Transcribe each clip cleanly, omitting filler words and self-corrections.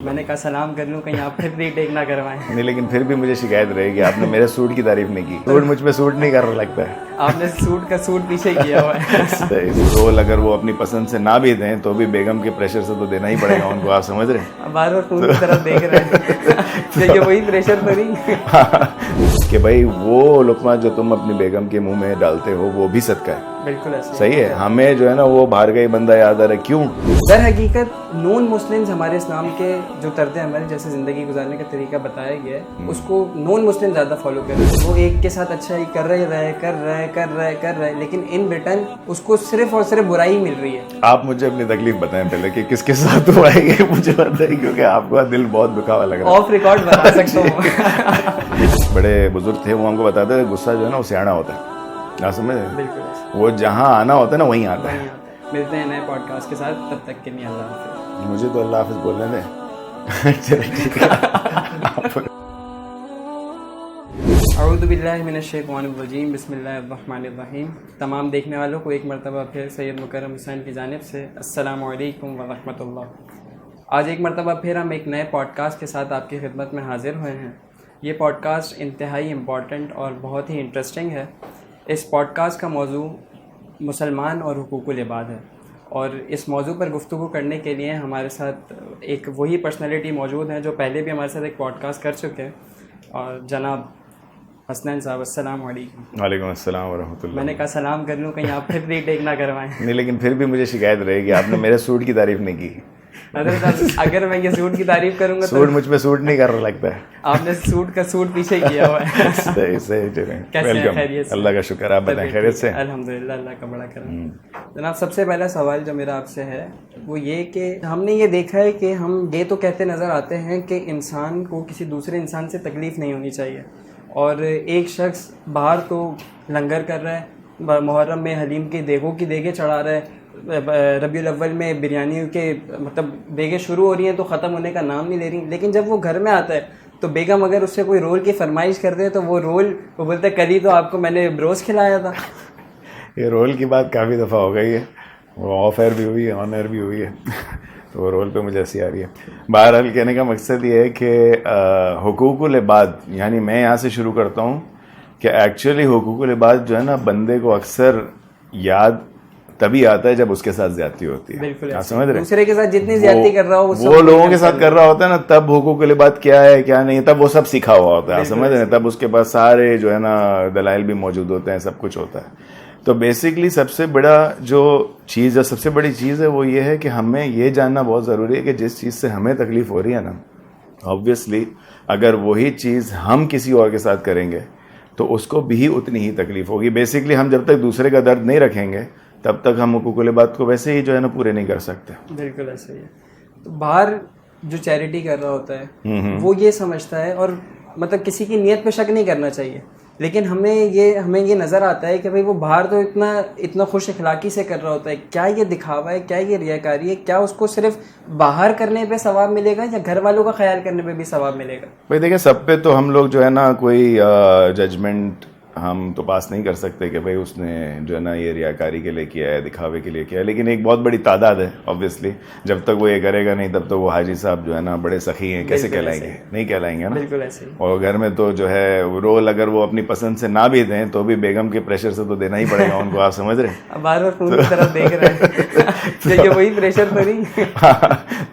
میں نے کہا سلام کر لوں کہیں آپ پھر ری ٹیک نہ کروائیں. نہیں لیکن پھر بھی مجھے شکایت رہے گی, آپ نے میرے سوٹ کی تعریف نہیں کی. سوٹ مجھ پہ سوٹ نہیں کر رہا لگتا ہے. آپ نے سوٹ کا سوٹ پیچھے کیا ہوا ہے. رول اگر وہ اپنی پسند سے نہ بھی دیں تو بھی بیگم کے پریشر سے تو دینا ہی پڑے گا ان کو, آپ سمجھ رہے ہیں. بار بار فون کی طرف دیکھ رہے ہیں یہ وہی پریشر تو نہیں کہ بھائی وہ لقمہ جو تم اپنی بیگم کے منہ میں ڈالتے ہو وہ بھی صدقہ ہے. بالکل ایسے صحیح ہے. ہمیں جو ہے نا وہ باہر کا ہی بندہ یاد آ رہا ہے. کیوں؟ در حقیقت نون مسلمز ہمارے اسلام کے جو طرز عمل جیسے زندگی گزارنے کا طریقہ بتایا گیا ہے اس کو نون مسلم زیادہ فالو کر رہے ہیں. وہ ایک کے ساتھ اچھا ہی کر رہے لیکن ان ریٹرن اس کو صرف اور صرف برائی مل رہی ہے. آپ مجھے اپنی تکلیف بتائیں پہلے کہ کس کے ساتھ ہوا ہے یہ مجھے بتائیں, کیونکہ آپ کا دل بہت دکھا ہوا لگ رہا ہے. آف ریکارڈ بتا سکتا ہوں. بڑے بزرگ تھے وہ ہم کو بتاتے تھے غصہ جو ہے نا وہ سیاڑا ہوتا ہے. آپ سمجھ رہے ہیں؟ بالکل وہ جہاں آنا ہوتا ہے نا وہیں آتا ہے. ملتے ہیں نئے پوڈ کاسٹ کے ساتھ, تب تک کے لیے اللہ حافظ. مجھے تو اللہ حافظ بولنے دیں. چلے ٹھیک ہے. اعوذ باللہ من الشیطان الرجیم, بسم اللہ الرحمن الرحیم. تمام دیکھنے والوں کو ایک مرتبہ پھر سید مکرم حسین کی جانب سے السلام علیکم ورحمۃ اللہ. آج ایک مرتبہ پھر ہم ایک نئے پوڈ کاسٹ کے ساتھ آپ کی خدمت میں حاضر ہوئے ہیں. یہ پوڈ کاسٹ انتہائی امپورٹنٹ اور بہت ہی انٹرسٹنگ ہے. اس پوڈ کاسٹ کا موضوع مسلمان اور حقوق العباد ہے, اور اس موضوع پر گفتگو کرنے کے لیے ہمارے ساتھ ایک وہی پرسنالٹی موجود ہیں جو پہلے بھی ہمارے ساتھ ایک پوڈ کاسٹ کر چکے ہیں, اور جناب حسنین صاحب السلام علیکم. وعلیکم السلام ورحمۃ اللہ. میں نے کہا سلام کر لوں کہیں آپ پھر ری ٹیک نہ کروائیں. نہیں لیکن پھر بھی مجھے شکایت رہے گی, آپ نے میرے سوٹ کی تعریف نہیں کی. اگر میں یہ سوٹ کی تعریف کروں گا تو سوٹ مجھ پہ سوٹ نہیں کر رہا لگتا ہے. آپ نے سوٹ کا سوٹ پیچھے کیا ہوا ہے. صحیح ویلکم. اللہ کا شکر. آپ بتائیں خیریت سے؟ الحمدللہ, اللہ کا بڑا کرم. جناب سب سے پہلا سوال جو میرا آپ سے ہے وہ یہ کہ ہم نے یہ دیکھا ہے کہ ہم یہ تو کہتے نظر آتے ہیں کہ انسان کو کسی دوسرے انسان سے تکلیف نہیں ہونی چاہیے, اور ایک شخص باہر تو لنگر کر رہا ہے, محرم میں حلیم کی دیگوں کی دیگیں چڑھا رہا ہے, ربیع الاول میں بریانی کے مطلب دیگیں شروع ہو رہی ہیں تو ختم ہونے کا نام نہیں لے رہی, لیکن جب وہ گھر میں آتا ہے تو بیگم اگر اس سے کوئی رول کی فرمائش کر دے تو وہ رول وہ بولتا ہے کل ہی تو آپ کو میں نے بروز کھلایا تھا. یہ رول کی بات کافی دفعہ ہو گئی ہے, وہ آف ایئر بھی ہوئی ہے, آن ایئر بھی ہوئی ہے, تو وہ رول پہ مجھے ہنسی آ رہی ہے. بہرحال کہنے کا مقصد یہ ہے کہ حقوق العباد, یعنی میں یہاں سے شروع کرتا ہوں کہ ایکچولی حقوق العباد جو ہے نا بندے کو اکثر یاد تبھی آتا ہے جب اس کے ساتھ زیادتی ہوتی ہے. بالکل آپ سمجھ رہے ہیں, دوسرے کے ساتھ جتنی زیادتی کر رہا ہو وہ لوگوں کے ساتھ کر رہا ہوتا ہے نا, تب حقوق العباد کیا ہے کیا نہیں تب وہ سب سیکھا ہوا ہوتا ہے. آپ سمجھ رہے ہیں, تب اس کے پاس سارے جو ہے نا دلائل بھی موجود ہوتے ہیں, سب کچھ ہوتا ہے. تو بیسکلی سب سے بڑا جو چیز ہے, سب سے بڑی چیز ہے وہ یہ ہے کہ ہمیں یہ جاننا بہت ضروری ہے کہ جس چیز سے ہمیں تکلیف ہو رہی ہے نا, آبویسلی اگر وہی چیز ہم کسی اور کے ساتھ کریں گے تو اس کو بھی اتنی ہی تکلیف ہوگی. بیسکلی ہم جب تک دوسرے کا درد نہیں رکھیں گے تب تک ہم حقوق العباد کو ویسے ہی جو ہے نا پورے نہیں کر سکتے. بالکل ایسے ہی ہے. تو باہر جو چیریٹی کر رہا ہوتا ہے وہ یہ سمجھتا ہے, اور مطلب کسی کی نیت پہ شک نہیں کرنا چاہیے, لیکن ہمیں یہ نظر آتا ہے کہ بھئی وہ باہر تو اتنا خوش اخلاقی سے کر رہا ہوتا ہے. کیا یہ دکھاوا ہے, کیا یہ ریاکاری ہے, کیا اس کو صرف باہر کرنے پہ ثواب ملے گا یا گھر والوں کا خیال کرنے پہ بھی ثواب ملے گا؟ بھائی دیکھیں, سب پہ تو ہم لوگ جو ہے نا کوئی ججمنٹ ہم تو پاس نہیں کر سکتے کہ بھئی اس نے جو ہے نا یہ ریاکاری کے لیے کیا ہے, دکھاوے کے لیے کیا ہے, لیکن ایک بہت بڑی تعداد ہے آبویسلی. جب تک وہ یہ کرے گا نہیں تب تک وہ حاجی صاحب جو ہے نا بڑے سخی ہیں, کیسے کہلائیں گے, نہیں کہلائیں گے نا. بالکل ایسے ہی. اور گھر میں تو جو ہے رول اگر وہ اپنی پسند سے نہ بھی دیں تو بھی بیگم کے پریشر سے تو دینا ہی پڑے گا ان کو. آپ سمجھ رہے ہیں, بار بار فون کی طرف دیکھ رہے ہیں یہ وہی پریشر تو نہیں.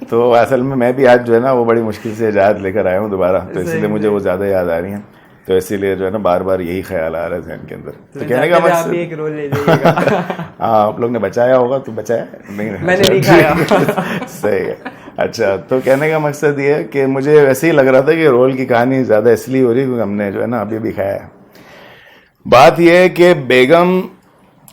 تو اصل میں بھی آج جو ہے نا وہ بڑی مشکل سے اجازت لے کر آیا ہوں دوبارہ, تو اسی لیے مجھے وہ زیادہ یاد آ رہی ہیں, تو اسی لیے جو ہے نا بار بار یہی خیال آ رہا ہے ذہن کے اندر. تو کہنے کا مقصد ایک رول لے لیجیے گا. ہاں, آپ لوگ نے بچایا ہوگا تو بچایا نہیں, میں نے نہیں کھایا. صحیح ہے. اچھا, تو کہنے کا مقصد یہ ہے کہ مجھے ویسے ہی لگ رہا تھا کہ رول کی کہانی زیادہ اس لیے ہو رہی کیونکہ ہم نے جو ہے نا ابھی بھی کھایا ہے. بات یہ ہے کہ بیگم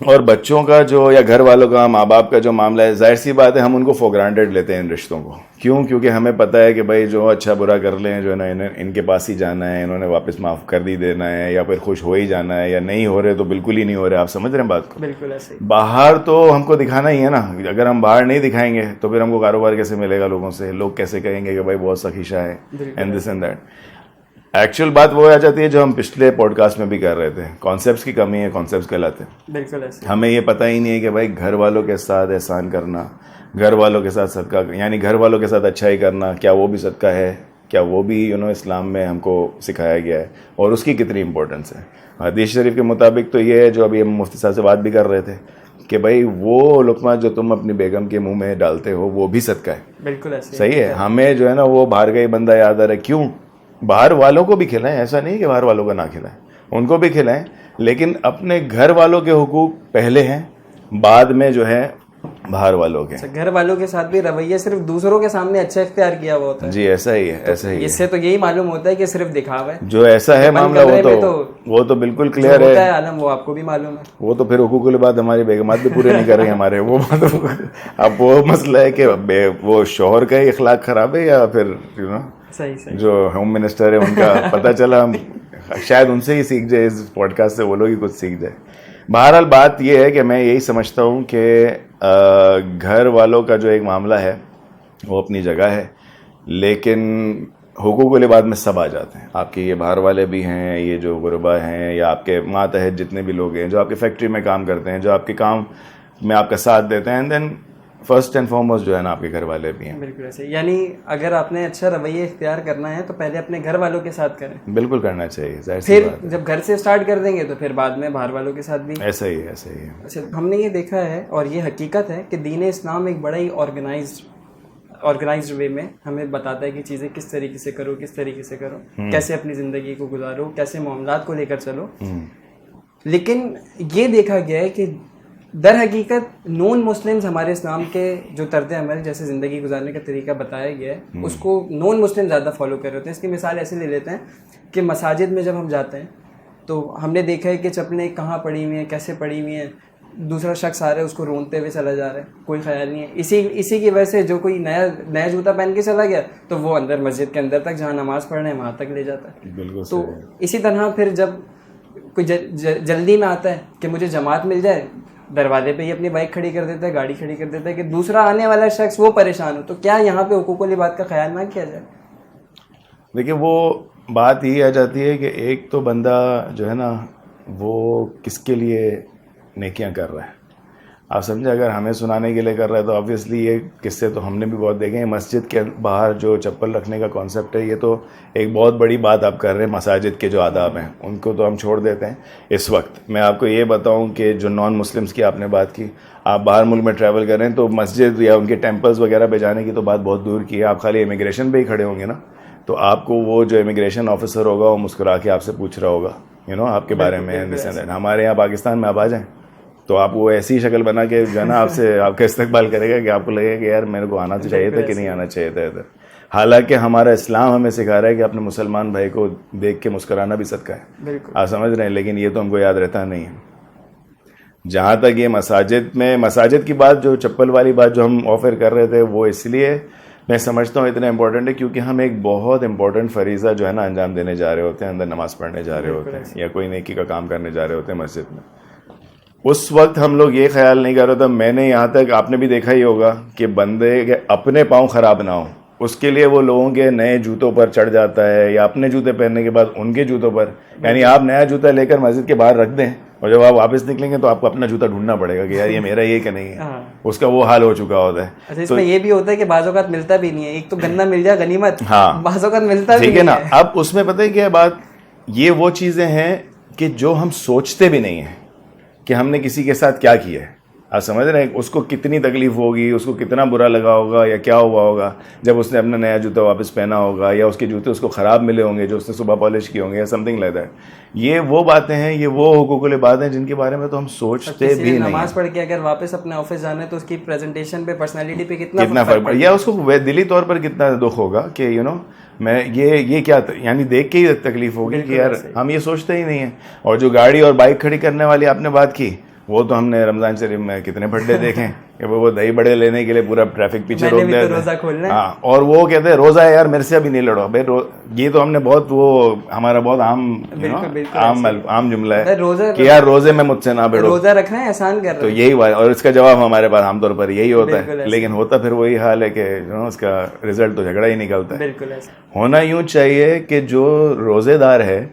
اور بچوں کا جو یا گھر والوں کا, ماں باپ کا جو معاملہ ہے, ظاہر سی بات ہے ہم ان کو فور گرانٹیڈ لیتے ہیں ان رشتوں کو. کیوں؟ کیونکہ ہمیں پتہ ہے کہ بھائی جو اچھا برا کر لیں جو ہے نا ان کے پاس ہی جانا ہے, انہوں نے واپس معاف کر دی دینا ہے, یا پھر خوش ہو ہی جانا ہے, یا نہیں ہو رہے تو بالکل ہی نہیں ہو رہے. آپ سمجھ رہے ہیں بات کو؟ بالکل ایسے. باہر تو ہم کو دکھانا ہی ہے نا, اگر ہم باہر نہیں دکھائیں گے تو پھر ہم کو کاروبار کیسے ملے گا لوگوں سے, لوگ کیسے کہیں گے کہ بھائی بہت سخیشہ ہے and this and that. Actual بات وہ آ جاتی ہے جو ہم پچھلے پوڈ کاسٹ میں بھی کر رہے تھے, کانسیپٹس کی کمی ہے, کانسیپٹس کہلاتے ہیں. بالکل ایسے. ہمیں یہ پتہ ہی نہیں ہے کہ بھائی گھر والوں کے ساتھ احسان کرنا, گھر والوں کے ساتھ صدقہ یعنی گھر والوں کے ساتھ اچھائی کرنا, کیا وہ بھی صدقہ ہے؟ کیا وہ بھی اسلام میں ہم کو سکھایا گیا ہے, اور اس کی کتنی امپورٹنس ہے؟ حدیث شریف کے مطابق تو یہ ہے, جو ابھی ہم مفتی صاحب سے بات بھی کر رہے تھے, کہ بھائی وہ لقمہ جو تم اپنی بیگم کے منہ میں ڈالتے ہو وہ بھی صدقہ ہے. بالکل ایسے صحیح ہے. ہمیں جو ہے نا وہ باہر کا ہی بندہ یاد آ رہا ہے. کیوں؟ باہر والوں کو بھی کھلائیں, ایسا نہیں کہ باہر والوں کو نہ کھلائیں, ان کو بھی کھلائیں, لیکن اپنے گھر والوں کے حقوق پہلے ہیں, بعد میں جو ہے باہر والوں کے. گھر والوں کے ساتھ بھی رویہ صرف دوسروں کے سامنے اچھا اختیار کیا ہوا ہوتا ہے. جی ایسا ہی ہے, ایسا ہی ہے. اس سے تو یہی معلوم ہوتا ہے کہ صرف دکھاوا ہے. جو ایسا ہے معاملہ وہ تو بالکل کلیئر ہے عالم, وہ آپ کو بھی معلوم ہے. وہ تو پھر حقوق کے بعد ہماری بیگمات بھی پورے نہیں کر رہی ہمارے. وہ اب وہ مسئلہ ہے کہ وہ شوہر کا ہی اخلاق خراب ہے یا پھر صحیح جو ہوم منسٹر ہے ان کا پتہ چلا, ہم شاید ان سے ہی سیکھ جائے, اس پوڈ کاسٹ سے وہ لوگ ہی کچھ سیکھ جائے. بہرحال بات یہ ہے کہ میں یہی سمجھتا ہوں کہ گھر والوں کا جو ایک معاملہ ہے وہ اپنی جگہ ہے, لیکن حقوق العباد میں سب آ جاتے ہیں. آپ کے یہ باہر والے بھی ہیں, یہ جو غربا ہیں, یا آپ کے ماتحت جتنے بھی لوگ ہیں جو آپ کی فیکٹری میں کام کرتے ہیں, جو آپ کے کام میں آپ کا ساتھ دیتے ہیں, and then first and foremost جو ہے نا آپ کے گھر والے بھی ہیں. بالکل ایسے, یعنی اگر آپ نے اچھا رویہ اختیار کرنا ہے تو پہلے اپنے گھر والوں کے ساتھ کریں. بالکل کرنا چاہیے, پھر جب گھر سے اسٹارٹ کر دیں گے تو پھر بعد میں باہر والوں کے ساتھ بھی ایسا ہی ہے. اچھا, ہم نے یہ دیکھا ہے اور یہ حقیقت ہے کہ دین اسلام ایک بڑا ہی آرگنائزڈ وے میں ہمیں بتاتا ہے کہ چیزیں کس طریقے سے کرو, کس طریقے سے کرو, کیسے اپنی زندگی کو گزارو, کیسے معاملات کو لے کر چلو. لیکن یہ دیکھا گیا ہے کہ در حقیقت نون مسلمز ہمارے اسلام کے جو طرز عمل جیسے زندگی گزارنے کا طریقہ بتایا گیا ہے اس کو نون مسلم زیادہ فالو کر رہے ہوتے ہیں. اس کی مثال ایسے لے لیتے ہیں کہ مساجد میں جب ہم جاتے ہیں تو ہم نے دیکھا ہے کہ چپلیں کہاں پڑی ہوئی ہیں, کیسے پڑی ہوئی ہیں, دوسرا شخص آ رہا ہے اس کو رونتے ہوئے چلا جا رہا ہے, کوئی خیال نہیں ہے. اسی کی وجہ سے جو کوئی نیا جوتا پہن کے چلا گیا تو وہ اندر مسجد کے اندر تک جہاں نماز پڑھنا ہے وہاں تک لے جاتا ہے. بالکل. تو اسی طرح پھر جب کوئی جلدی میں آتا ہے کہ مجھے جماعت مل جائے, دروازے پہ ہی اپنی بائک کھڑی کر دیتا ہے, گاڑی کھڑی کر دیتا ہے کہ دوسرا آنے والا شخص وہ پریشان ہو. تو کیا یہاں پہ حقوق العباد کا خیال نہ کیا جائے؟ دیکھیے وہ بات یہ آ جاتی ہے کہ ایک تو بندہ جو ہے نا وہ کس کے لیے نیکیاں کر رہا ہے. آپ سمجھے, اگر ہمیں سنانے کے لیے کر رہا ہے تو آبویسلی یہ قصے تو ہم نے بھی بہت دیکھے ہیں. مسجد کے باہر جو چپل رکھنے کا کانسیپٹ ہے یہ تو ایک بہت بڑی بات آپ کر رہے ہیں. مساجد کے جو آداب ہیں ان کو تو ہم چھوڑ دیتے ہیں اس وقت. میں آپ کو یہ بتاؤں کہ جو نان مسلمس کی آپ نے بات کی, آپ باہر ملک میں ٹریول کر رہے ہیں تو مسجد یا ان کے ٹیمپلز وغیرہ پہ جانے کی تو بات بہت دور کی ہے. آپ خالی امیگریشن پہ ہی کھڑے ہوں گے نا, تو آپ کو وہ جو امیگریشن آفیسر ہوگا وہ مسکرا کے آپ سے پوچھ رہا ہوگا آپ کے بارے میں. ہمارے یہاں پاکستان میں آپ آ جائیں تو آپ وہ ایسی شکل بنا کے جو ہے نا آپ کا استقبال کرے گا کہ آپ کو لگے گا کہ یار میرے کو آنا چاہیے تھا کہ نہیں آنا چاہیے تھا ادھر. حالانکہ ہمارا اسلام ہمیں سکھا رہا ہے کہ اپنے مسلمان بھائی کو دیکھ کے مسکرانا بھی صدقہ ہے. آپ سمجھ رہے ہیں, لیکن یہ تو ہم کو یاد رہتا نہیں ہے. جہاں تک یہ مساجد کی بات, جو چپل والی بات جو ہم آفر کر رہے تھے, وہ اس لیے میں سمجھتا ہوں اتنا امپورٹنٹ ہے کیونکہ ہم ایک بہت امپورٹنٹ فریضہ جو ہے نا انجام دینے جا رہے ہوتے ہیں, اندر نماز پڑھنے جا رہے ہوتے ہیں یا کوئی نیکی کا کام کرنے جا رہے ہوتے ہیں مسجد میں. اس وقت ہم لوگ یہ خیال نہیں کر رہے تھے. میں نے یہاں تک, آپ نے بھی دیکھا ہی ہوگا کہ بندے کے اپنے پاؤں خراب نہ ہوں اس کے لیے وہ لوگوں کے نئے جوتوں پر چڑھ جاتا ہے, یا اپنے جوتے پہننے کے بعد ان کے جوتوں پر. یعنی آپ نیا جوتا لے کر مسجد کے باہر رکھ دیں اور جب آپ واپس نکلیں گے تو آپ کو اپنا جوتا ڈھونڈنا پڑے گا کہ یار یہ میرا یہ کہ نہیں ہے. اس کا وہ حال ہو چکا ہوتا ہے. اچھا, اس میں یہ بھی ہوتا ہے کہ بعض اوقات ملتا بھی نہیں ہے. ایک تو گندہ مل جائے غنیمت, بعض اوقات ملتا بھی نہیں ہے. ٹھیک ہے نا. اب اس میں پتہ ہے کیا بات, یہ وہ چیزیں ہیں کہ جو ہم سوچتے بھی نہیں ہیں کہ ہم نے کسی کے ساتھ کیا کیا ہے. آپ سمجھ رہے ہیں اس کو کتنی تکلیف ہوگی, اس کو کتنا برا لگا ہوگا یا کیا ہوا ہوگا جب اس نے اپنا نیا جوتا واپس پہنا ہوگا, یا اس کے جوتے اس کو خراب ملے ہوں گے جو اس نے صبح پالش کیے ہوں گے, یا سم تھنگ لائک دیٹ. یہ وہ باتیں ہیں, یہ وہ حقوق العباد ہیں جن کے بارے میں تو ہم سوچتے بھی نہیں. نماز پڑھ کے اگر واپس اپنے آفس جانا ہے تو اس کی پریزنٹیشن پہ, پرسنالٹی پہ کتنا فرق پڑے, یا اس کو دلی طور پر کتنا دکھ ہوگا کہ میں یہ کیا, یعنی دیکھ کے ہی تکلیف ہوگی کہ یار ہم یہ سوچتے ہی نہیں ہیں. اور جو گاڑی اور بائک کھڑی کرنے والی آپ نے بات کی, وہ تو ہم نے رمضان شریف میں کتنے بھڈے دیکھیں کہ وہ دہی بڑے لینے کے لیے پورا ٹریفک پیچھے روک دیتے ہیں. ہاں, اور وہ کہتے ہیں روزہ ہے یار میرے سے ابھی نہیں لڑو. بھائی یہ تو ہم نے بہت, وہ ہمارا بہت عام جملہ ہے کہ یار روزے میں مجھ سے نہ بیٹھو, روزہ رکھنا ہے احسان کر رہے. تو یہی بات, اور اس کا جواب ہمارے پاس عام طور پر یہی ہوتا ہے. لیکن ہوتا پھر وہی حال ہے کہ اس کا رزلٹ تو جھگڑا ہی نکلتا ہے. ہونا یوں چاہیے کہ جو روزے دار ہے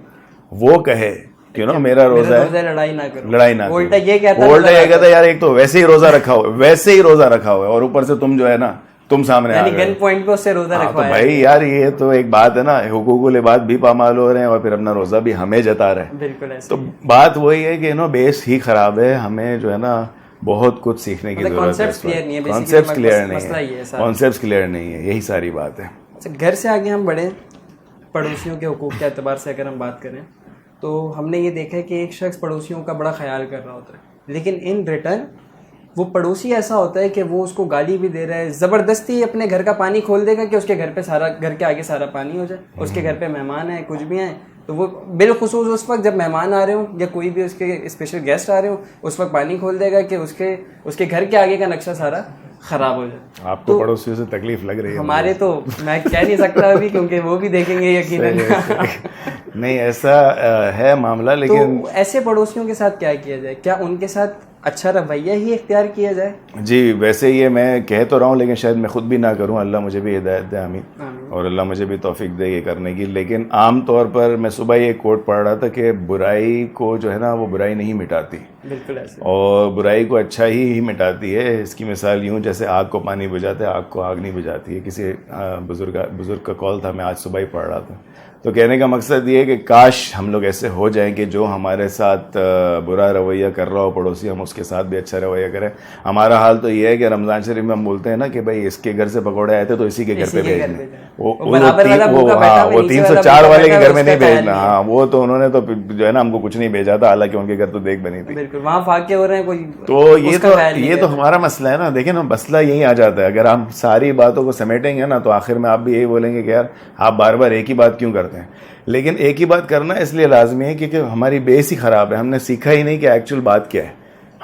وہ کہے میرا روزہ ہے لڑائی نہ کرو، لڑائی نہ کرو. الٹا یہ کہتا ہے یار ایک تو ویسے ہی روزہ رکھا ہوا ہے اور اوپر سے تم جو ہے نا تم سامنے آ گئے گن پوائنٹ پہ اس سے روزہ تو بھائی یار یہ تو ایک بات ہے نا، حقوق العباد بھی پامال ہو رہے ہیں اور پھر اپنا روزہ بھی ہمیں جتا رہے ہیں. بالکل ایسے. تو بات وہی ہے کہ بیس ہی خراب ہے. ہمیں جو ہے نا بہت کچھ سیکھنے کی ضرورت ہے. کانسیپٹس کلیئر نہیں ہے، یہی ساری بات ہے. گھر سے آگے ہم بڑھیں، پڑوسیوں کے حقوق کے اعتبار سے اگر ہم بات کریں تو ہم نے یہ دیکھا ہے کہ ایک شخص پڑوسیوں کا بڑا خیال کر رہا ہوتا ہے، لیکن ان ریٹرن وہ پڑوسی ایسا ہوتا ہے کہ وہ اس کو گالی بھی دے رہا ہے، زبردستی اپنے گھر کا پانی کھول دے گا کہ اس کے گھر پہ گھر کے آگے سارا پانی ہو جائے. اس کے گھر پہ مہمان ہیں، کچھ بھی ہیں، تو وہ بالخصوص اس وقت جب مہمان آ رہے ہوں یا کوئی بھی اس کے اسپیشل گیسٹ آ رہے ہوں اس وقت پانی کھول دے گا کہ اس کے گھر کے آگے کا نقشہ سارا خراب ہو جائے. آپ کو پڑوسیوں سے تکلیف لگ رہی ہے؟ ہمارے تو میں کہہ نہیں سکتا ابھی کیونکہ وہ بھی دیکھیں گے یقیناً. نہیں ایسا ہے معاملہ، لیکن ایسے پڑوسیوں کے ساتھ کیا کیا جائے؟ کیا ان کے ساتھ اچھا رویہ ہی اختیار کیا جائے؟ جی ویسے یہ میں کہہ تو رہا ہوں لیکن شاید میں خود بھی نہ کروں. اللہ مجھے بھی ہدایت دے آمین، اور اللہ مجھے بھی توفیق دے یہ کرنے کی. لیکن عام طور پر میں صبح یہ کوٹ پڑھ رہا تھا کہ برائی کو جو ہے نا وہ برائی نہیں مٹاتی، بالکل ایسے، اور برائی کو اچھا ہی مٹاتی ہے. اس کی مثال یوں جیسے آگ کو پانی بجھاتا ہے، آگ کو آگ نہیں بجھاتی ہے. کسی بزرگ کا قول تھا، میں آج صبح ہی پڑھ رہا تھا. تو کہنے کا مقصد یہ ہے کہ کاش ہم لوگ ایسے ہو جائیں کہ جو ہمارے ساتھ برا رویہ کر رہا ہو پڑوسی، ہم اس کے ساتھ بھی اچھا رویہ کریں. ہمارا حال تو یہ ہے کہ رمضان شریف میں ہم بولتے ہیں نا کہ بھائی اس کے گھر سے پکوڑے آئے تھے تو اسی کے گھر پہ بھیجنا، وہ 304 والے کے گھر میں نہیں بھیجنا. ہاں وہ تو انہوں نے تو جو ہے نا ہم کو کچھ نہیں بھیجا تھا، حالانکہ ان کے گھر تو دیکھ بنی تھی. بالکل وہاں فاقے ہو رہے ہیں کوئی. تو یہ تو ہمارا مسئلہ ہے نا. دیکھیں نا مسئلہ یہی آ جاتا ہے. اگر ہم ساری باتوں کو سمیٹیں گے نا تو آخر میں آپ بھی یہی بولیں گے کہ یار آپ بار بار ایک ہی بات کیوں کرتے ہیں. لیکن ایک ہی بات کرنا اس لیے لازمی ہے کیونکہ ہماری بیس ہی خراب ہے. ہم نے سیکھا ہی نہیں کہ ایکچوئل بات کیا ہے،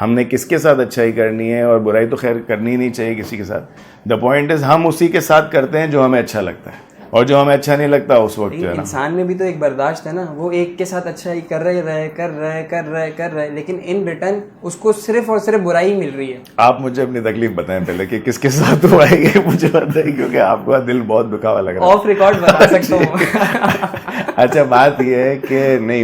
ہم نے کس کے ساتھ اچھائی کرنی ہے، اور برائی تو خیر کرنی ہی نہیں چاہیے کسی کے ساتھ. دا پوائنٹ از ہم اسی کے ساتھ کرتے ہیں جو ہمیں اچھا لگتا ہے، اور جو ہمیں اچھا نہیں لگتا اس وقت جو ہے نا. انسان میں بھی تو ایک برداشت ہے نا، وہ ایک کے ساتھ اچھائی کر رہے لیکن ان ریٹرن اس کو صرف اور صرف برائی مل رہی ہے. آپ مجھے اپنی تکلیف بتائیں پہلے کہ کس کے ساتھ ہوا ہے یہ مجھے بتائیں، کیونکہ آپ کا دل بہت دکھا ہوا لگ رہا ہے. آف ریکارڈ بتا سکتا ہوں. اچھا بات یہ ہے کہ نہیں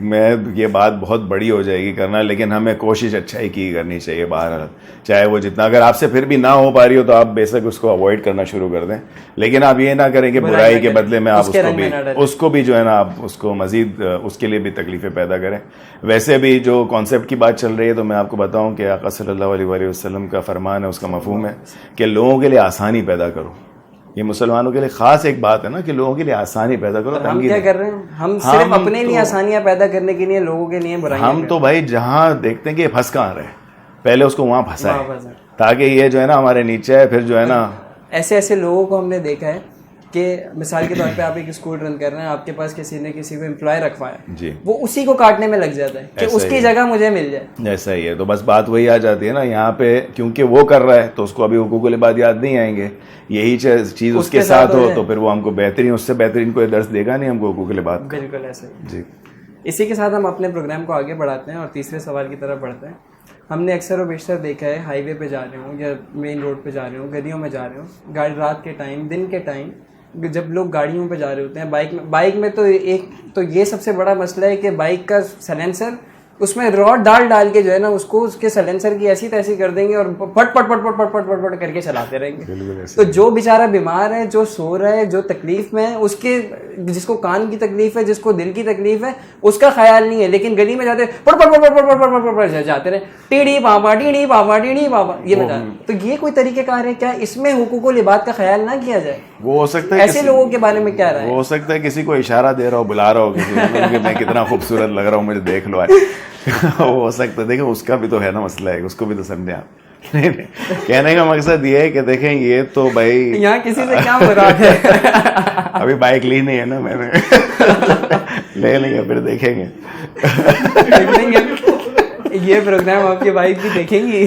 میں یہ بات بہت بڑی ہو جائے گی کرنا، لیکن ہمیں کوشش اچھائی کی کرنی چاہیے بہرحال، چاہے وہ جتنا. اگر آپ سے پھر بھی نہ ہو پا رہی ہو تو آپ بے شک اس کو اوائڈ کرنا شروع کر دیں، لیکن آپ یہ نہ کریں کہ برائی کے بدلے میں آپ اس کو بھی جو ہے نا آپ اس کو مزید اس کے لیے بھی تکلیفیں پیدا کریں. ویسے بھی جو کانسیپٹ کی بات چل رہی ہے تو میں آپ کو بتاؤں کہ آقا صلی اللہ علیہ وسلم کا فرمان ہے، اس کا مفہوم ہے کہ لوگوں کے لیے آسانی پیدا کرو. یہ مسلمانوں کے لیے خاص ایک بات ہے نا کہ لوگوں کے لیے آسانی پیدا کرو. ہم کیا کر رہے ہیں؟ ہم صرف اپنے لیے آسانیاں پیدا کرنے کے لیے لوگوں کے لیے برائیاں. ہم تو بھائی جہاں دیکھتے ہیں کہ یہ پھنس کہاں رہے پہلے اس کو وہاں پھنسائے تاکہ یہ جو ہے نا ہمارے نیچے ہے. پھر جو ہے نا ایسے لوگوں کو ہم نے دیکھا ہے کہ مثال کے طور پہ آپ ایک اسکول رن کر رہے ہیں، آپ کے پاس کسی نے کسی کو امپلائی رکھوایا جی، وہ اسی کو کاٹنے میں لگ جاتا ہے کہ اس کی جگہ مجھے مل جائے. ایسا ہی ہے. تو بس بات وہی آ جاتی ہے نا یہاں پہ، کیونکہ وہ کر رہا ہے تو اس کو ابھی حقوق العباد یاد نہیں آئیں گے. یہی چیز اس کے ساتھ ہو تو پھر وہ ہم کو بہترین اس سے بہترین کوئی درس دے گا نہیں ہم کو حقوق العباد. بالکل ایسے جی. اسی کے ساتھ ہم اپنے پروگرام کو آگے بڑھاتے ہیں اور تیسرے سوال کی طرف بڑھتے ہیں. ہم نے اکثر و بیشتر دیکھا ہے ہائی وے پہ جا رہے ہوں یا مین روڈ پہ جا رہے ہوں، گلیوں میں جا رہے ہوں، گاڑی رات کے ٹائم، دن کے ٹائم جب لوگ گاڑیوں پہ جا رہے ہوتے ہیں، بائک میں تو ایک تو یہ سب سے بڑا مسئلہ ہے کہ بائک کا سلینسر اس میں راڈ ڈال کے جو ہے نا اس کو اس کے سلینسر کی ایسی تیسی کر دیں گے اور پٹ پٹ پٹ پٹ پٹ پٹ پٹ پٹ کر کے چلاتے رہیں گے. تو جو بیچارہ بیمار ہے، جو سو رہا ہے، جو تکلیف میں ہے، اس کے جس کو کان کی تکلیف ہے، جس کو دل کی تکلیف ہے، اس کا خیال نہیں ہے. لیکن گلی میں جاتے پٹ پٹ پٹ پٹ پٹ پٹ پٹ جاتے رہے ٹیڑی بابا ٹیڑی بابا ٹیڑی بابا یہ بتا. تو یہ کوئی طریقہ کار ہے کیا؟ اس میں حقوق العباد کا خیال نہ کیا جائے؟ وہ ہو سکتا ہے ایسے لوگوں کے بارے میں کیا رہا ہے؟ ہو سکتا ہے کسی کو اشارہ دے رہا ہو، بلا رہا ہو کسی کو میں کتنا خوبصورت لگ رہا ہوں، مجھے دیکھ لو. ہو سکتا ہے. دیکھیں اس کا بھی تو ہے نا مسئلہ ہے، اس کو بھی تو سمجھیں آپ. کہنے کا مقصد یہ ہے کہ دیکھیں یہ تو بھائی یہاں کسی سے کیا مراد ہے. ابھی بائک لی نہیں ہے نا میں نے، لے لیں گے پھر دیکھیں گے. یہ پروگرام آپ کی بائک بھی دیکھیں گی.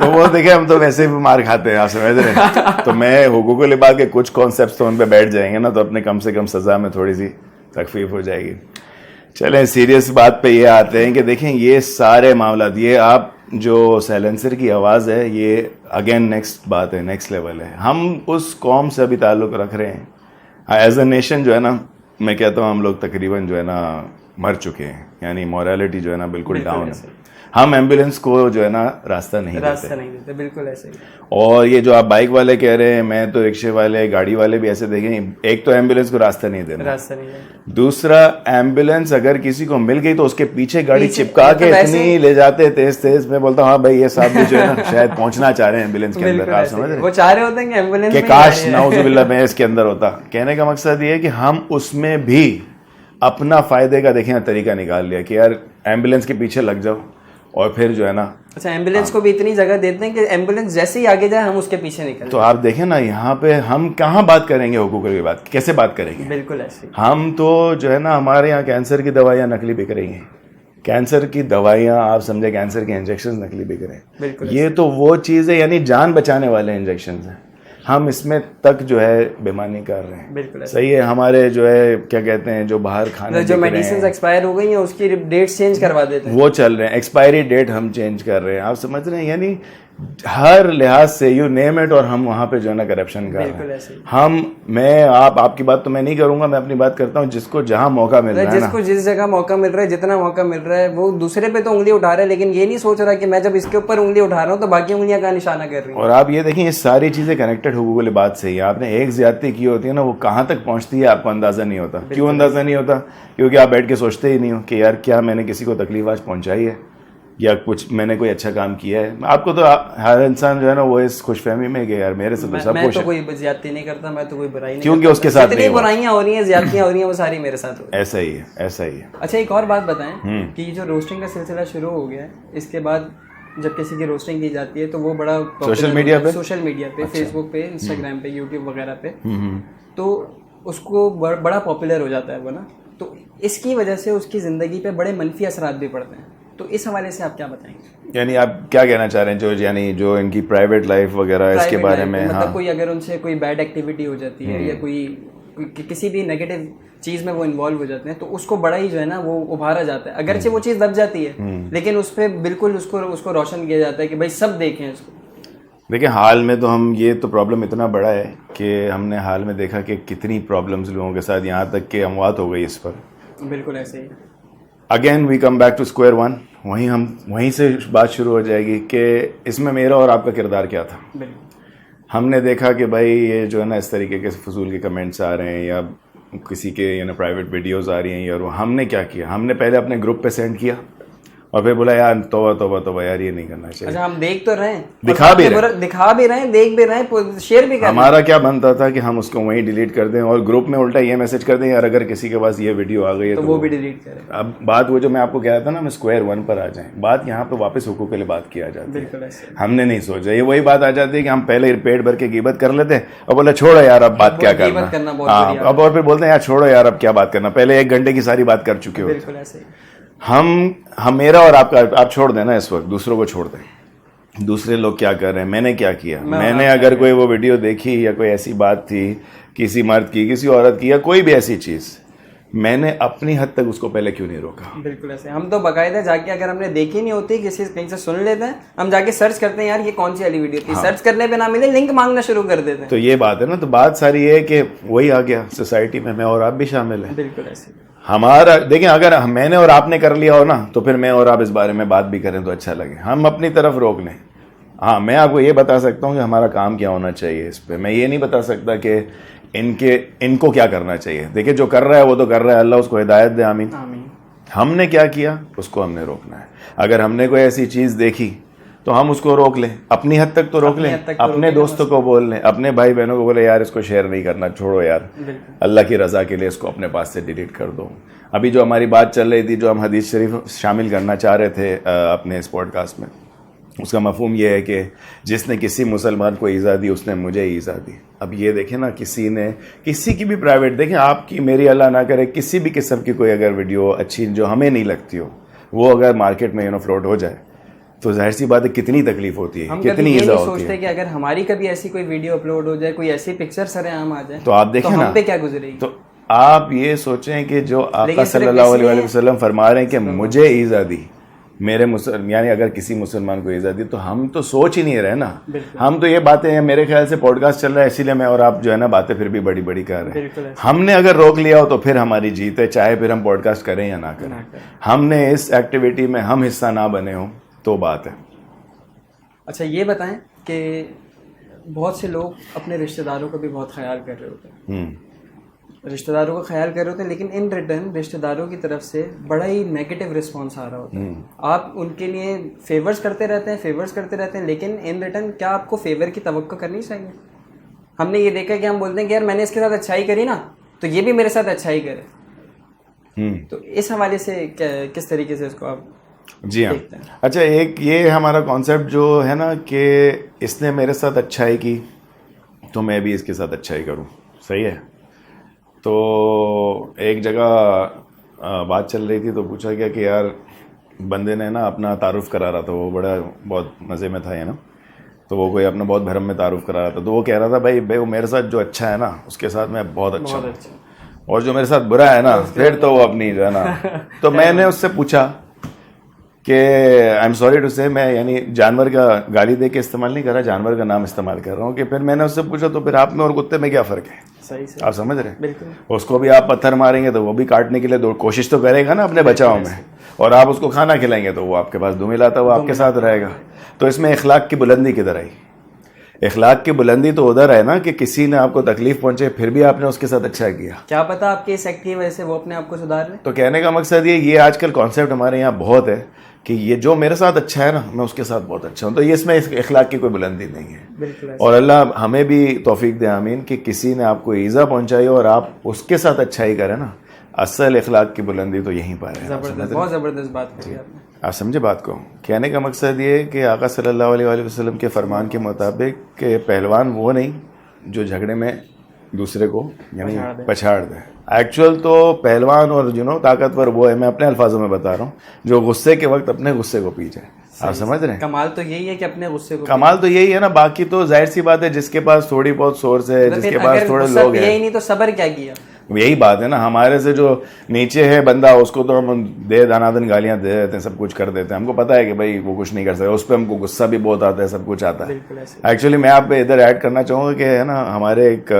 تو وہ دیکھیں ہم تو ویسے بھی مار کھاتے ہیں، آپ سمجھ رہے ہیں. تو میں حقوق العباد کے کچھ کانسیپٹس تو ان پہ بیٹھ جائیں گے نا تو اپنے کم سے کم سزا میں تھوڑی سی تخفیف ہو جائے گی. چلیں سیریس بات پہ یہ آتے ہیں کہ دیکھیں یہ سارے معاملات، یہ آپ جو سیلنسر کی آواز ہے یہ اگین نیکسٹ بات ہے، نیکسٹ لیول ہے. ہم اس قوم سے ابھی تعلق رکھ رہے ہیں ایز اے نیشن جو ہے نا. میں کہتا ہوں ہم لوگ تقریباً جو ہے نا مر چکے ہیں, یعنی مورالٹی جو ہے نا بالکل ڈاؤن ہے. ہم ایمبولینس کو جو ہے نا راستہ نہیں دیتے. بالکل ایسے ہی. اور یہ جو آپ بائک والے کہہ رہے ہیں, میں تو رکشے والے گاڑی والے بھی ایسے دیکھیں, ایک تو ایمبولینس کو راستہ نہیں دینا, دوسرا ایمبولینس اگر کسی کو مل گئی تو اس کے پیچھے گاڑی چپکا کے اتنی لے جاتے تیز تیز. میں بولتا ہوں ہاں بھائی یہ صاحب بھی جو ہے نا شاید پہنچنا چاہ رہے ہیں ایمبولینس کے اندر, آپ سمجھ رہے ہیں, وہ چاہ رہے ہوتے ہیں کہ ایمبولینس کہ کاش نعوذ باللہ میں اس کے اندر ہوتا. کہنے کا مقصد یہ ہے کہ ہم اس میں بھی اپنا فائدے کا دیکھیں طریقہ نکال لیا کہ یار ایمبولینس کے پیچھے لگ جاؤ اور پھر جو ہے نا. اچھا, ایمبولینس کو بھی اتنی جگہ دیتے ہیں کہ ایمبولینس جیسے ہی آگے جائے ہم اس کے پیچھے نکلیں. تو آپ دیکھیں نا یہاں پہ ہم کہاں بات کریں گے حقوق کی بات, کیسے بات کریں گے؟ بالکل ایسے. ہم تو جو ہے نا ہمارے یہاں کینسر کی دوائیاں نقلی بک رہی ہیں, کینسر کی دوائیاں آپ سمجھے, کینسر کے انجیکشن نقلی بک رہے ہیں. بالکل یہ تو وہ چیز ہے یعنی جان بچانے والے انجیکشنز ہیں, ہم اس میں تک جو ہے بےمانی کر رہے ہیں. بالکل صحیح ہے. ہمارے جو ہے کیا کہتے ہیں جو باہر کھانے جو میڈیسنز ایکسپائر ہو گئی ہیں اس کی ڈیٹس چینج کروا دیتے ہیں, وہ چل رہے ہیں, ایکسپائری ڈیٹ ہم چینج کر رہے ہیں, آپ سمجھ رہے ہیں, یعنی ہر لحاظ سے یو نیم اٹ, اور ہم وہاں پہ جو ہے نا کرپشن کر رہے ہیں. ہم میں آپ کی بات تو میں نہیں کروں گا, میں اپنی بات کرتا ہوں. جس کو جہاں موقع مل رہا ہے, جس کو جس جگہ موقع مل رہا ہے, جتنا موقع مل رہا ہے, وہ دوسرے پہ تو انگلی اٹھا رہا ہے, لیکن یہ نہیں سوچ رہا کہ میں جب اس کے اوپر انگلی اٹھا رہا ہوں تو باقی انگلیاں کا نشانہ کر رہی ہیں. اور آپ یہ دیکھیں یہ ساری چیزیں کنیکٹڈ حقوق العباد سے ہی. آپ نے ایک زیادتی کی ہوتی ہے نا, وہ کہاں تک پہنچتی ہے آپ کو اندازہ نہیں ہوتا. کیوں اندازہ نہیں ہوتا؟ کیونکہ آپ بیٹھ کے سوچتے ہی نہیں ہو کہ یار کیا میں نے کسی کو تکلیف آج پہنچائی ہے یا کچھ میں نے کوئی اچھا کام کیا ہے. آپ کو تو ہر انسان جو ہے نا وہ اس خوش فہمی میں کہ یار میرے سے تو سب میں کچھ تو ہے, کوئی زیادتی نہیں کرتا, میں تو کوئی برائی نہیں, کیونکہ اس کے ساتھ جتنی برائیاں ہو رہی ہیں, زیادتیاں ہو رہی ہیں, وہ ساری میرے ساتھ ہو رہی ہیں. ایسا ہی ہے, ایسا ہی ہے. اچھا ایک اور بات بتائیں کہ یہ جو روسٹنگ کا سلسلہ شروع ہو گیا ہے, اس کے بعد جب کسی کی روسٹنگ کی جاتی ہے تو وہ بڑا سوشل میڈیا پہ فیس بک پہ, انسٹاگرام پہ, یوٹیوب وغیرہ پہ, تو اس کو بڑا پاپولر ہو جاتا ہے وہ نا. تو اس کی وجہ سے اس کی زندگی پہ بڑے منفی اثرات بھی پڑتے ہیں. تو اس حوالے سے آپ کیا بتائیں گے؟ یعنی آپ کیا کہنا چاہ رہے ہیں جو ان کی پرائیویٹ لائف وغیرہ اس کے بارے میں, مطلب کوئی اگر ان سے کوئی بیڈ ایکٹیویٹی ہو جاتی ہے یا کوئی کسی بھی نیگیٹو چیز میں وہ انوالو ہو جاتے ہیں, تو اس کو بڑا ہی جو ہے نا وہ ابھارا جاتا ہے. اگرچہ وہ چیز دب جاتی ہے لیکن اس پہ بالکل اس کو روشن کیا جاتا ہے کہ بھائی سب دیکھیں اس کو. دیکھیں حال میں تو ہم یہ تو پرابلم اتنا بڑا ہے کہ ہم نے حال میں دیکھا کہ کتنی پرابلمز لوگوں کے ساتھ, یہاں تک کہ اموات ہو گئی اس پر. بالکل ایسے ہی. Again we come back to square one, وہیں سے بات شروع ہو جائے گی کہ اس میں میرا اور آپ کا کردار کیا تھا. ہم نے دیکھا کہ بھائی یہ جو ہے نا اس طریقے کے فضول کے کمنٹس آ رہے ہیں یا کسی کے یعنی پرائیویٹ ویڈیوز آ رہی ہیں, اور ہم نے کیا کیا, ہم نے پہلے اپنے گروپ پہ سینڈ کیا اور پھر بولا یار توبہ یار یہ نہیں کرنا چاہیے. اچھا ہم دیکھ تو رہے ہیں, دکھا بھی رہے ہیں, دیکھ بھی رہے ہیں, شیئر بھی کر رہے ہیں. ہمارا کیا بنتا تھا کہ ہم اس کو وہیں ڈیلیٹ کر دیں اور گروپ میں الٹا یہ میسج کر دیں یار اگر کسی کے پاس یہ ویڈیو آ گئی ہے تو وہ بھی ڈیلیٹ کریں. اب بات وہ جو میں آپ کو کہہ رہا تھا نا, ہم اسکوائر ون پر آ جائیں, بات یہاں پہ واپس حقوق کے لیے بات کیا جاتی ہے. ہم نے نہیں سوچا, یہ وہی بات آ جاتی ہے کہ ہم پہلے پیٹ بھر کے غیبت کر لیتے اور بولے چھوڑو یار اب بات کیا کرنا, اب اور پھر بولتے ہیں یار چھوڑو یار اب کیا بات کرنا, پہلے 1 گھنٹے کی ساری بات کر چکے ہوتے. بالکل ایسے ہی. ہم میرا اور آپ کا, آپ چھوڑ دیں نا اس وقت, دوسروں کو چھوڑ دیں, دوسرے لوگ کیا کر رہے ہیں, میں نے کیا کیا. میں نے اگر کوئی وہ ویڈیو دیکھی یا کوئی ایسی بات تھی کسی مرد کی, کسی عورت کی, یا کوئی بھی ایسی چیز, میں نے اپنی حد تک اس کو پہلے کیوں نہیں روکا. بالکل ایسے. ہم تو باقاعدہ جا کے اگر ہم نے دیکھی نہیں ہوتی, کہیں سے سن لیتے ہیں, ہم جا کے سرچ کرتے ہیں یار یہ کون سی والی ویڈیو تھی, سرچ کرنے پہ نہ ملے لنک مانگنا شروع کر دیتے ہیں. تو یہ بات ہے نا, تو بات ساری یہ ہے کہ وہی آ گیا سوسائٹی میں اور آپ بھی شامل ہیں. بالکل ایسے. ہمارا دیکھیں اگر میں نے اور آپ نے کر لیا ہو نا تو پھر میں اور آپ اس بارے میں بات بھی کریں تو اچھا لگے, ہم اپنی طرف روک لیں. ہاں میں آپ کو یہ بتا سکتا ہوں کہ ہمارا کام کیا ہونا چاہیے اس پہ, میں یہ نہیں بتا سکتا کہ ان کو کیا کرنا چاہیے. دیکھیں جو کر رہا ہے وہ تو کر رہا ہے, اللہ اس کو ہدایت دے, آمین. ہم نے کیا کیا اس کو ہم نے روکنا ہے. اگر ہم نے کوئی ایسی چیز دیکھی تو ہم اس کو روک لیں, اپنی حد تک تو روک لیں, اپنے دوستوں کو بول لیں, اپنے بھائی بہنوں کو بولے یار اس کو شیئر نہیں کرنا, چھوڑو یار, اللہ کی رضا کے لیے اس کو اپنے پاس سے ڈیلیٹ کر دو. ابھی جو ہماری بات چل رہی تھی, جو ہم حدیث شریف شامل کرنا چاہ رہے تھے اپنے اس پوڈ کاسٹ میں, اس کا مفہوم یہ ہے کہ جس نے کسی مسلمان کو ایذا دی اس نے مجھے ایذا دی. اب یہ دیکھیں نا, کسی نے کسی کی بھی پرائیویٹ, دیکھیں آپ کی میری اللہ نہ کرے کسی بھی قسم کی کوئی اگر ویڈیو اچھی جو ہمیں نہیں لگتی ہو وہ اگر مارکیٹ میں فلوٹ ہو جائے تو ظاہر سی بات ہے کتنی تکلیف ہوتی ہے, کتنی ایذا ہوتی ہے. ہم سوچتے کہ اگر ہماری کبھی ایسی کوئی ویڈیو اپلوڈ ہو جائے, کوئی ایسی پکچر سر عام آ جائے تو آپ دیکھیں نا ہم پہ کیا گزرے گی. تو آپ یہ سوچیں کہ جو آقا صلی اللہ علیہ وسلم فرما رہے ہیں کہ مجھے ایذا دی, میرے یعنی اگر کسی مسلمان کو ایزا دی تو ہم تو سوچ ہی نہیں رہے نا. ہم تو یہ باتیں ہیں, میرے خیال سے پوڈ کاسٹ چل رہا ہے اسی لیے میں اور آپ جو ہے نا باتیں پھر بھی بڑی بڑی کر رہے ہیں. ہم نے اگر روک لیا ہو تو پھر ہماری جیت ہے, چاہے پھر ہم پوڈ کاسٹ کریں یا نہ کریں. ہم نے اس ایکٹیویٹی میں ہم حصہ نہ بنے ہوں تو بات ہے. اچھا یہ بتائیں کہ بہت سے لوگ اپنے رشتہ داروں کا بھی بہت خیال کر رہے ہوتے ہیں, رشتہ داروں کا خیال کر رہے ہوتے ہیں, لیکن ان ریٹرن رشتہ داروں کی طرف سے بڑا ہی نیگیٹو رسپانس آ رہا ہوتا ہے. آپ ان کے لیے فیورز کرتے رہتے ہیں لیکن ان ریٹرن کیا آپ کو فیور کی توقع کرنی چاہیے؟ ہم نے یہ دیکھا کہ ہم بولتے ہیں کہ یار میں نے اس کے ساتھ اچھائی کری نا تو یہ بھی میرے ساتھ اچھائی کرے. تو اس حوالے سے کس طریقے سے اس کو آپ جی ہاں. اچھا ایک یہ ہمارا کانسیپٹ جو ہے نا کہ اس نے میرے ساتھ اچھائی کی تو میں بھی اس کے ساتھ اچھائی کروں, صحیح ہے. تو ایک جگہ بات چل رہی تھی تو پوچھا گیا کہ یار بندے نے نا اپنا تعارف کرا رہا تھا, وہ بڑا بہت مزے میں تھا ہے نا, تو وہ کوئی اپنا بہت بھرم میں تعارف کرا رہا تھا. تو وہ کہہ رہا تھا بھائی وہ میرے ساتھ جو اچھا ہے نا اس کے ساتھ میں بہت اچھا ہوں, اور جو میرے ساتھ برا ہے نا پھر تو وہ اپنی جو ہے نا. تو میں نے اس سے پوچھا کہ آئی ایم سوری ٹو سے, میں یعنی جانور کا گالی دے کے استعمال نہیں کر رہا, جانور کا نام استعمال کر رہا ہوں. کہ پھر میں نے اس سے پوچھا تو پھر آپ میں اور کتے میں کیا فرق ہے؟ صحیح آپ سمجھ رہے ہیں؟ بالکل. اس کو بھی آپ پتھر ماریں گے تو وہ بھی کاٹنے کے لیے کوشش تو کرے گا نا اپنے بچاؤ میں, اور آپ اس کو کھانا کھلائیں گے تو وہ آپ کے پاس دو ملاتا وہ آپ کے ساتھ رہے گا. تو اس میں اخلاق کی بلندی کدھر آئی؟ اخلاق کی بلندی تو ادھر ہے نا کہ کسی نے آپ کو تکلیف پہنچے پھر بھی آپ نے اس کے ساتھ اچھا کیا. کیا پتا آپ کے اس ایکٹ کی وجہ سے وہ اپنے آپ کو سدھار لیں. تو کہنے کا مقصد یہ آج کل کانسیپٹ ہمارے یہاں بہت ہے کہ یہ جو میرے ساتھ اچھا ہے نا میں اس کے ساتھ بہت اچھا ہوں. تو یہ اس میں اخلاق کی کوئی بلندی نہیں ہے. بالکل. اور اللہ ہمیں بھی توفیق دے آمین کہ کسی نے آپ کو ایزا پہنچائی اور آپ اس کے ساتھ اچھائی کریں نا, اصل اخلاق کی بلندی تو یہیں پر ہے. بہت زبردست بات کہی آپ نے. آپ سمجھے بات کو. کہنے کا مقصد یہ کہ آقا صلی اللہ علیہ وآلہ وسلم کے فرمان کے مطابق کہ پہلوان وہ نہیں جو جھگڑے میں دوسرے کو یعنی پچھاڑ دے. ایکچوئل تو پہلوان اور طاقتور وہ ہے, میں اپنے الفاظوں میں بتا رہا ہوں, جو غصے کے وقت اپنے غصے کو پی جائے. آپ سمجھ رہے ہیں؟ کمال تو یہی ہے کہ اپنے غصے کو, کمال تو یہی ہے نا. باقی تو ظاہر سی بات ہے جس کے پاس تھوڑی بہت سورس ہے, جس کے پاس تھوڑے لوگ ہیں, یہی نہیں تو صبر کیا کیا. یہی بات ہے نا. ہمارے سے جو نیچے ہے بندہ اس کو تو ہم دنادن گالیاں دے دیتے ہیں, سب کچھ کر دیتے ہیں. ہم کو پتا ہے کہ بھائی وہ کچھ نہیں کر سکتا, اس پہ ہم کو غصہ بھی بہت آتا ہے, سب کچھ آتا ہے. ایکچولی میں آپ پہ ادھر ایڈ کرنا چاہوں گا کہ ہے نا ہمارے ایک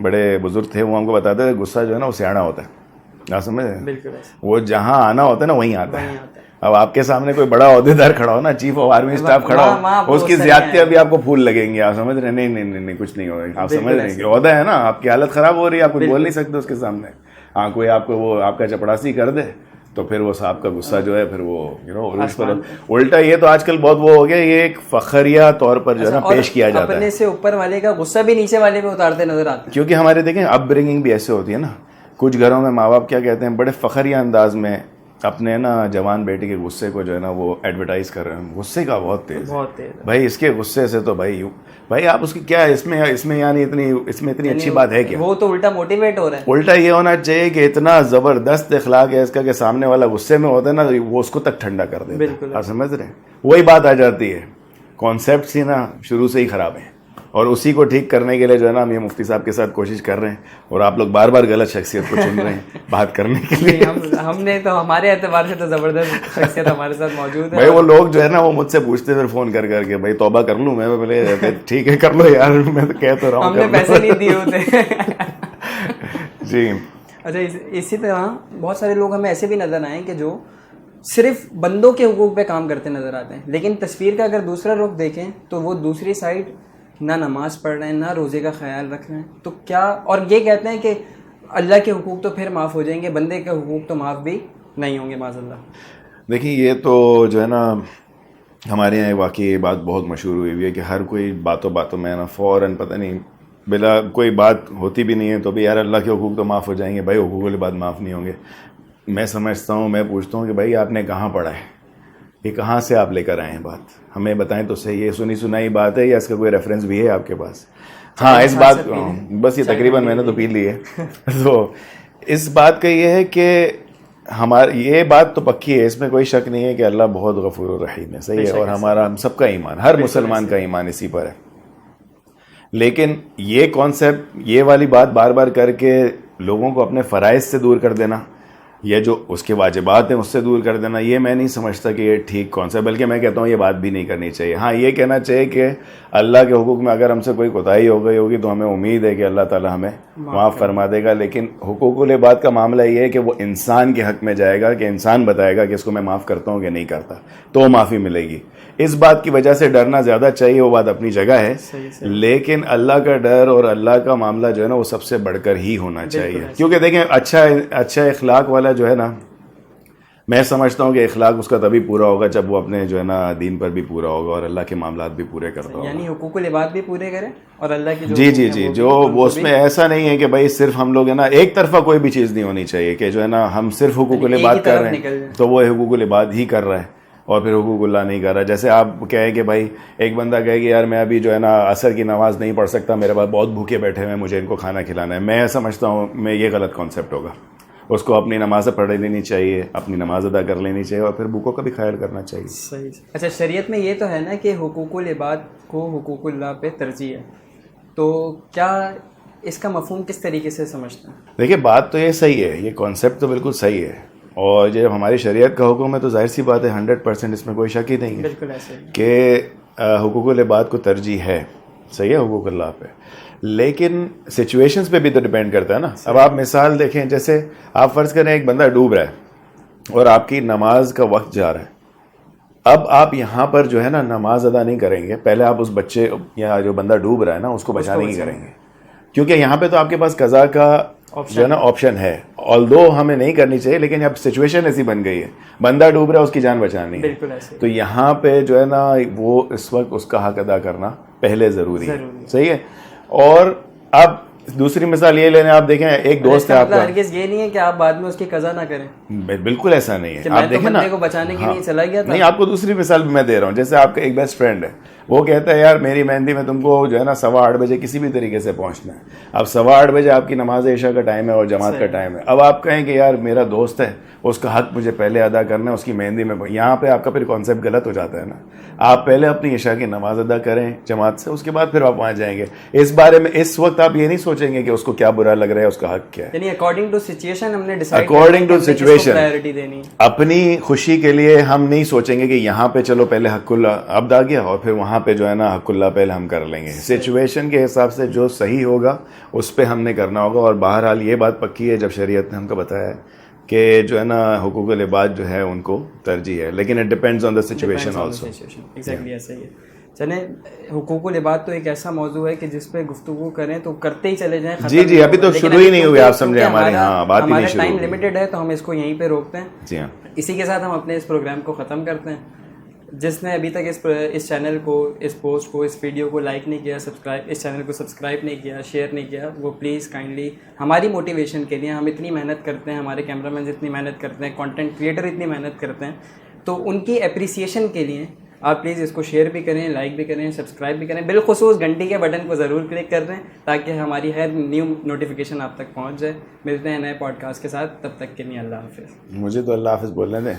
بڑے بزرگ تھے, وہ ہم کو بتاتے تھے غصہ جو ہے نا وہ سیاڑا ہوتا ہے. آپ سمجھ رہے ہیں؟ وہ جہاں آنا ہوتا ہے نا وہیں آتا ہے. اب آپ کے سامنے کوئی بڑا عہدیدار کھڑا ہو نا, چیف آف آرمی اسٹاف کھڑا ہو, اس کی زیادتی ابھی آپ کو پھول لگیں گے. آپ سمجھ رہے ہیں؟ نہیں کچھ نہیں ہوگا. آپ سمجھ رہے ہیں کہ عہدہ ہے نا, آپ کی حالت خراب ہو رہی ہے, آپ کچھ بول نہیں سکتے اس کے سامنے. ہاں کوئی آپ کو وہ آپ کا چپڑاسی کر دے تو پھر وہ صاحب کا غصہ جو ہے پھر وہ عروج پر الٹا. یہ تو آج کل بہت وہ ہو گیا, یہ ایک فخریہ طور پر جو ہے نا پیش کیا جاتا ہے. اپنے سے اوپر والے کا غصہ بھی نیچے والے پہ اتارتے نظر آتے ہیں. کیونکہ ہمارے دیکھیں اپ برنگنگ بھی ایسے ہوتی ہے نا. کچھ گھروں میں ماں باپ کیا کہتے ہیں, بڑے فخریہ انداز میں اپنے نا جوان بیٹے کے غصے کو جو ہے نا وہ ایڈورٹائز کر رہے ہیں. غصے کا بہت تیز بھائی, اس کے غصے سے تو بھائی آپ اس کی کیا اس میں یعنی اس میں اتنی اچھی بات ہے کیا؟ وہ تو الٹا موٹیویٹ ہو رہا ہے. الٹا یہ ہونا چاہیے کہ اتنا زبردست اخلاق ہے اس کا کہ سامنے والا غصے میں ہوتا ہے نا وہ اس کو تک ٹھنڈا کر دے. بالکل آپ سمجھ رہے ہیں؟ وہی بات آ جاتی ہے. کانسیپٹ ہی نا شروع سے ہی خراب ہے, اور اسی کو ٹھیک کرنے کے لیے جو ہے نا ہم یہ مفتی صاحب کے ساتھ کوشش کر رہے ہیں, اور آپ لوگ بار بار غلط شخصیت کو چن رہے ہیں بات کرنے کے لیے. ہم نے تو ہمارے اعتبار سے تو زبردست شخصیت ہمارے ساتھ موجود ہے. بھائی وہ لوگ جو ہے نا وہ مجھ سے پوچھتے پھر فون کر کے بھائی توبہ کر لوں میں, بولے ٹھیک ہے کر لو یار, میں تو کہہ تو رہا ہوں ہم نے پیسے نہیں دیے ہوتے. جی. اچھا اسی طرح بہت سارے لوگ ہمیں ایسے بھی نظر آئے کہ جو صرف بندوں کے حقوق پہ کام کرتے نظر آتے ہیں, لیکن تصویر کا اگر دوسرا رخ دیکھیں تو وہ دوسری سائڈ نہ نماز پڑھ رہے ہیں, نہ روزے کا خیال رکھ رہے ہیں. تو کیا, اور یہ کہتے ہیں کہ اللہ کے حقوق تو پھر معاف ہو جائیں گے, بندے کے حقوق تو معاف بھی نہیں ہوں گے معاذ اللہ. دیکھیں یہ تو جو ہے نا ہمارے یہاں واقعی یہ بات بہت مشہور ہوئی ہے کہ ہر کوئی باتوں میں نا فوراً پتہ نہیں بلا کوئی بات ہوتی بھی نہیں ہے تو بھی یار اللہ کے حقوق تو معاف ہو جائیں گے. بھائی حقوق والی بات معاف نہیں ہوں گے. میں سمجھتا ہوں, میں پوچھتا ہوں کہ بھائی آپ نے کہاں پڑھا ہے, یہ کہاں سے آپ لے کر آئے ہیں بات, ہمیں بتائیں تو صحیح. یہ سنی سنائی بات ہے یا اس کا کوئی ریفرنس بھی ہے آپ کے پاس؟ ہاں اس بات بس یہ تقریباً میں نے تو پی لی ہے. تو اس بات کا یہ ہے کہ ہماری یہ بات تو پکی ہے, اس میں کوئی شک نہیں ہے کہ اللہ بہت غفور الرحیم ہے, صحیح ہے, اور ہمارا ہم سب کا ایمان, ہر مسلمان کا ایمان اسی پر ہے. لیکن یہ کانسیپٹ, یہ والی بات بار بار کر کے لوگوں کو اپنے فرائض سے دور کر دینا, یہ جو اس کے واجبات ہیں اس سے دور کر دینا, یہ میں نہیں سمجھتا کہ یہ ٹھیک کون سا, بلکہ میں کہتا ہوں یہ بات بھی نہیں کرنی چاہیے. ہاں یہ کہنا چاہیے کہ اللہ کے حقوق میں اگر ہم سے کوئی کوتاہی ہو گئی ہوگی تو ہمیں امید ہے کہ اللہ تعالیٰ ہمیں معاف فرما دے گا, لیکن حقوق العباد کا معاملہ یہ ہے کہ وہ انسان کے حق میں جائے گا, کہ انسان بتائے گا کہ اس کو میں معاف کرتا ہوں کہ نہیں کرتا, تو معافی ملے گی. اس بات کی وجہ سے ڈرنا زیادہ چاہیے, وہ بات اپنی جگہ ہے, لیکن اللہ کا ڈر اور اللہ کا معاملہ جو ہے نا وہ سب سے بڑھ کر ہی ہونا چاہیے. کیونکہ دیکھیں اچھا اخلاق والا جو ہے نا, میں سمجھتا ہوں کہ اخلاق اس کا تبھی پورا ہوگا جب وہ اپنے جو ہے نا دین پر بھی پورا ہوگا اور اللہ کے معاملات بھی پورے کرتا ہوگا. یعنی حقوق العباد بھی پورے کریں اور اللہ کی جی جو وہ اس میں ایسا نہیں ہے کہ بھائی صرف ہم لوگ ہے نا ایک طرفہ کوئی بھی چیز نہیں ہونی چاہیے کہ جو ہے نا ہم صرف حقوق العباد کر رہے ہیں تو وہ حقوق العباد ہی کر رہا ہے اور پھر حقوق اللہ نہیں کر رہا. جیسے آپ کہیں کہ بھائی ایک بندہ کہے کہ یار میں ابھی جو ہے نا عصر کی نماز نہیں پڑھ سکتا, میرے پاس بہت بھوکے بیٹھے ہوئے ہیں, مجھے ان کو کھانا کھلانا ہے. میں سمجھتا ہوں میں یہ غلط کانسیپٹ ہوگا. اس کو اپنی نمازیں پڑھ لینی چاہیے, اپنی نماز ادا کر لینی چاہیے اور پھر بھوکوں کا بھی خیال کرنا چاہیے. صحیح. اچھا شریعت میں یہ تو ہے نا کہ حقوق العباد کو حقوق اللہ پہ ترجیح ہے, تو کیا اس کا مفہوم کس طریقے سے سمجھتے ہیں؟ دیکھیے بات تو یہ صحیح ہے, یہ کانسیپٹ تو بالکل صحیح ہے, اور جب ہماری شریعت کا حکم ہے تو ظاہر سی بات ہے 100% اس میں کوئی شک ہی نہیں ہے بالکل ایسے کہ حقوق العباد کو ترجیح ہے. صحیح ہے حقوق اللہ پہ, لیکن سچویشنز پہ بھی تو ڈیپینڈ کرتا ہے نا. اب آپ مثال دیکھیں, جیسے آپ فرض کریں ایک بندہ ڈوب رہا ہے اور آپ کی نماز کا وقت جا رہا ہے. اب آپ یہاں پر جو ہے نا نماز ادا نہیں کریں گے, پہلے آپ اس بچے یا جو بندہ ڈوب رہا ہے نا اس کو بچانے کی کریں گے, کیونکہ یہاں پہ تو آپ کے پاس قضا کا جو ہے نا آپشن ہے. آلدو ہمیں نہیں کرنی چاہیے, لیکن اب سچویشن ایسی بن گئی ہے, بندہ ڈوب رہا ہے اس کی جان بچانی ہے, تو یہاں پہ جو ہے نا وہ اس وقت اس کا حق ادا کرنا پہلے ضروری ہے. صحیح ہے. اور اب دوسری مثال یہ لینے, آپ دیکھیں ایک دوست ہے آپ کا, ہرگز یہ نہیں ہے کہ آپ بعد میں اس کی قضا نہ کریں, بالکل ایسا نہیں ہے. آپ دیکھیں نا کو بچانے کے لیے چلا گیا تھا. نہیں, آپ کو دوسری مثال بھی میں دے رہا ہوں. جیسے آپ کا ایک بیسٹ فرینڈ ہے, وہ کہتا ہے یار میری مہندی میں تم کو جو ہے نا 8:15 بجے کسی بھی طریقے سے پہنچنا ہے. اب 8:15 بجے آپ کی نماز عشاء کا ٹائم ہے اور جماعت کا ٹائم ہے. اب آپ کہیں کہ یار میرا دوست ہے, اس کا حق مجھے پہلے ادا کرنا ہے, اس کی مہندی میں. یہاں پہ آپ کا پھر کانسیپٹ غلط ہو جاتا ہے نا. آپ پہلے اپنی عشاء کی نماز ادا کریں جماعت سے, اس کے بعد پھر آپ وہاں جائیں گے. اس بارے میں اس وقت آپ یہ نہیں سوچیں گے کہ اس کو کیا برا لگ رہا ہے, اس کا حق کیا ہے. یعنی اکارڈنگ ٹو سچویشن ہم نے ڈیسائیڈ اکارڈنگ ٹو سچویشن اپنی خوشی کے لیے ہم نہیں سوچیں گے کہ یہاں پہ چلو پہلے حق اللہ عبد آ گیا اور پھر وہاں پہ جو ہے نا حق اللہ پہلے ہم کر لیں گے. سچویشن کے حساب سے جو صحیح ہوگا اس پہ ہم نے کرنا ہوگا. اور بہرحال یہ بات پکی ہے جب شریعت نے ہم کو بتایا ہے کہ جو ہے نا حقوق العباد جو ہے ان کو ترجیح ہے, لیکن it depends on the situation also. Exactly ایسا ہی ہے. چلیں حقوق العباد تو ایک ایسا موضوع ہے کہ جس پہ گفتگو کریں تو کرتے ہی چلے جائیں. جی ابھی تو شروع ہی نہیں ہوئی, آپ سمجھیں ہمارے یہاں بات ہی نہیں شروع ہوئی. ٹائم لمیٹڈ ہے تو ہم اس کو یہیں پہ روکتے ہیں. جی ہاں, اسی کے ساتھ ہم اپنے اس پروگرام کو ختم کرتے ہیں. جس نے ابھی تک اس چینل کو, اس پوسٹ کو, اس ویڈیو کو لائک نہیں کیا, اس چینل کو سبسکرائب نہیں کیا, شیئر نہیں کیا, وہ پلیز کائنڈلی ہماری موٹیویشن کے لیے, ہم اتنی محنت کرتے ہیں, ہمارے کیمرہ مینز اتنی محنت کرتے ہیں, کانٹینٹ کریٹر اتنی محنت کرتے ہیں, تو ان کی اپریسیشن کے لیے آپ پلیز اس کو شیئر بھی کریں, لائک بھی کریں, سبسکرائب بھی کریں, بالخصوص گھنٹی کے بٹن کو ضرور کلک کر دیں تاکہ ہماری ہر نیو نوٹیفیکیشن آپ تک پہنچ جائے. ملتے ہیں نئے پوڈ کاسٹ کے ساتھ, تب تک کے لیے اللہ حافظ. مجھے تو اللہ حافظ بولنے دیں.